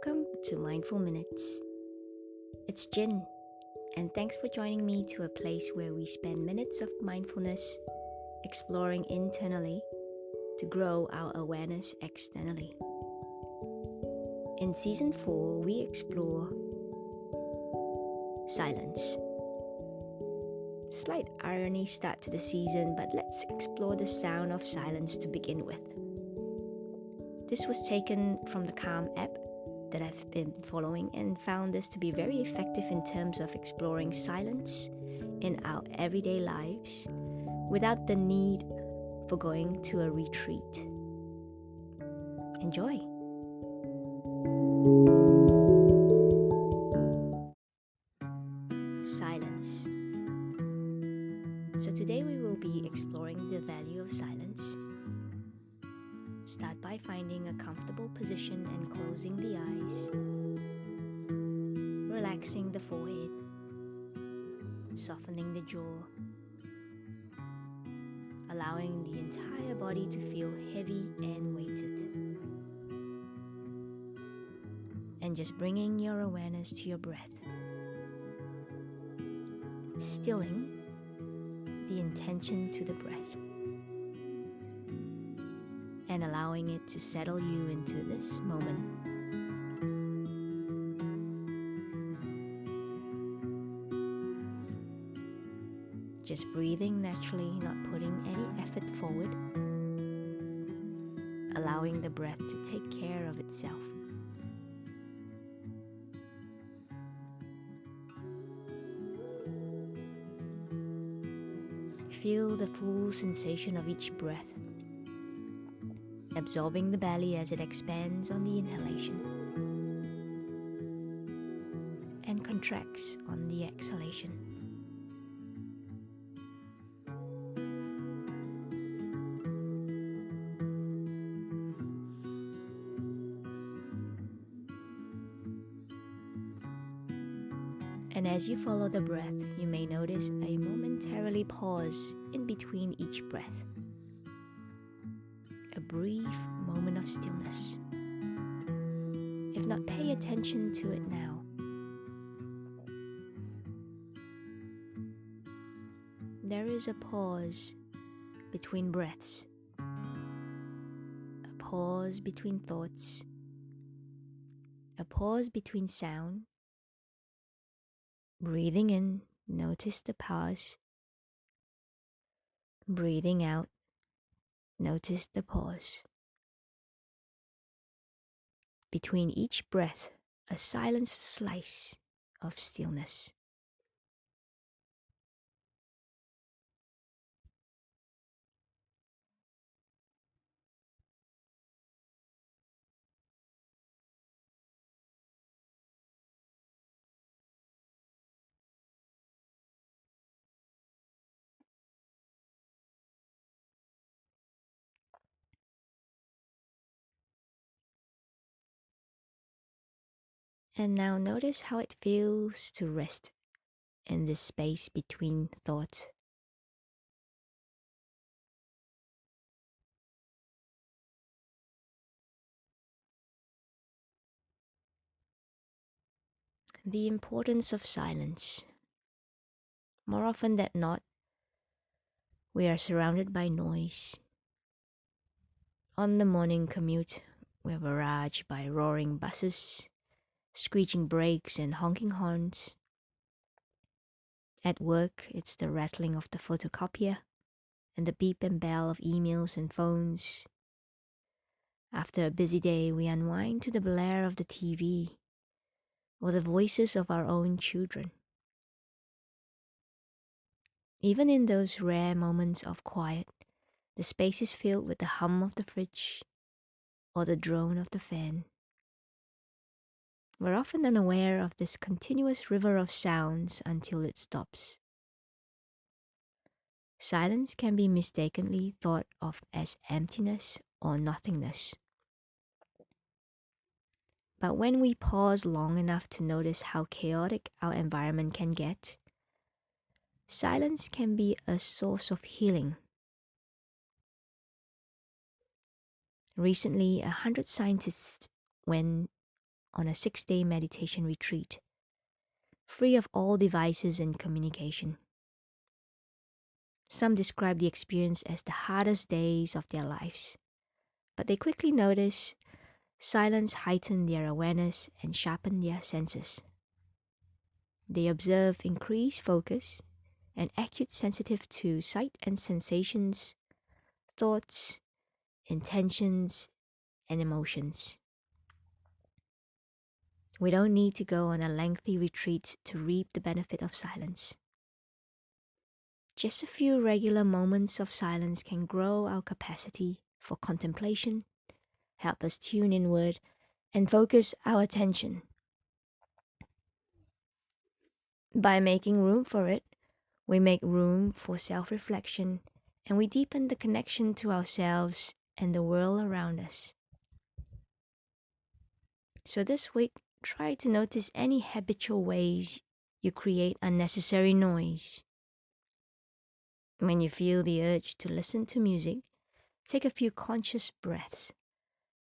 Welcome to Mindful Minutes. It's Gjin, and thanks for joining me to a place where we spend minutes of mindfulness exploring internally to grow our awareness externally. In Season 4, we explore silence. Slight irony start to the season, but let's explore the sound of silence to begin with. This was taken from the Calm app that I've been following and found this to be very effective in terms of exploring silence in our everyday lives without the need for going to a retreat. Enjoy! Silence. So today we will be exploring the value of silence. Start by finding a comfortable position and closing the eyes, relaxing the forehead, softening the jaw, allowing the entire body to feel heavy and weighted, and just bringing your awareness to your breath, stilling the intention to the breath, and allowing it to settle you into this moment. Just breathing naturally, not putting any effort forward, allowing the breath to take care of itself. Feel the full sensation of each breath, absorbing the belly as it expands on the inhalation and contracts on the exhalation. And as you follow the breath, you may notice a momentarily pause in between each breath. A brief moment of stillness. If not, pay attention to it now. There is a pause between breaths. A pause between thoughts. A pause between sound. Breathing in, notice the pause. Breathing out, notice the pause. Between each breath, a silent slice of stillness. And now notice how it feels to rest in this space between thoughts. The importance of silence. More often than not, we are surrounded by noise. On the morning commute, we're barraged by roaring buses, screeching brakes and honking horns. At work, it's the rattling of the photocopier and the beep and bell of emails and phones. After a busy day, we unwind to the blare of the TV or the voices of our own children. Even in those rare moments of quiet, the space is filled with the hum of the fridge or the drone of the fan. We're often unaware of this continuous river of sounds until it stops. Silence can be mistakenly thought of as emptiness or nothingness. But when we pause long enough to notice how chaotic our environment can get, silence can be a source of healing. Recently, 100 scientists went on a 6-day meditation retreat, free of all devices and communication. Some describe the experience as the hardest days of their lives, but they quickly notice silence heightened their awareness and sharpened their senses. They observe increased focus and acute sensitive to sight and sensations, thoughts, intentions, and emotions. We don't need to go on a lengthy retreat to reap the benefit of silence. Just a few regular moments of silence can grow our capacity for contemplation, help us tune inward, and focus our attention. By making room for it, we make room for self-reflection, and we deepen the connection to ourselves and the world around us. So this week, try to notice any habitual ways you create unnecessary noise. When you feel the urge to listen to music, take a few conscious breaths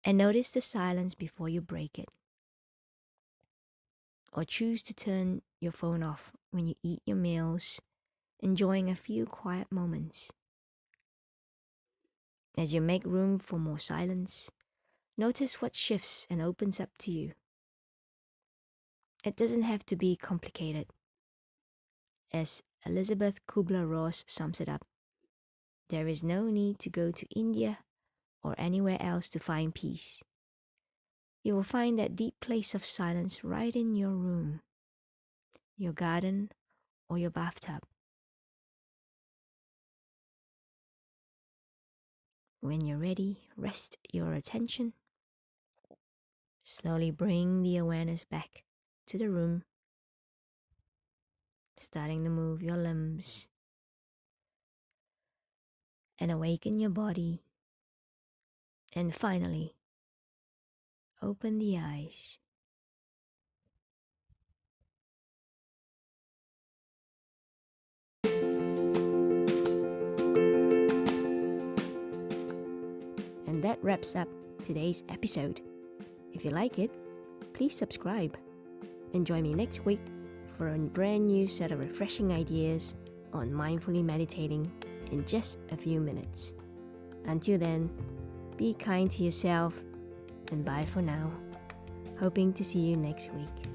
and notice the silence before you break it. Or choose to turn your phone off when you eat your meals, enjoying a few quiet moments. As you make room for more silence, notice what shifts and opens up to you. It doesn't have to be complicated. As Elizabeth Kubler-Ross sums it up, there is no need to go to India or anywhere else to find peace. You will find that deep place of silence right in your room, your garden, or your bathtub. When you're ready, rest your attention. Slowly bring the awareness back to the room, starting to move your limbs and awaken your body. And finally, open the eyes. And that wraps up today's episode. If you like it, please subscribe and join me next week for a brand new set of refreshing ideas on mindfully meditating in just a few minutes. Until then, be kind to yourself and bye for now. Hoping to see you next week.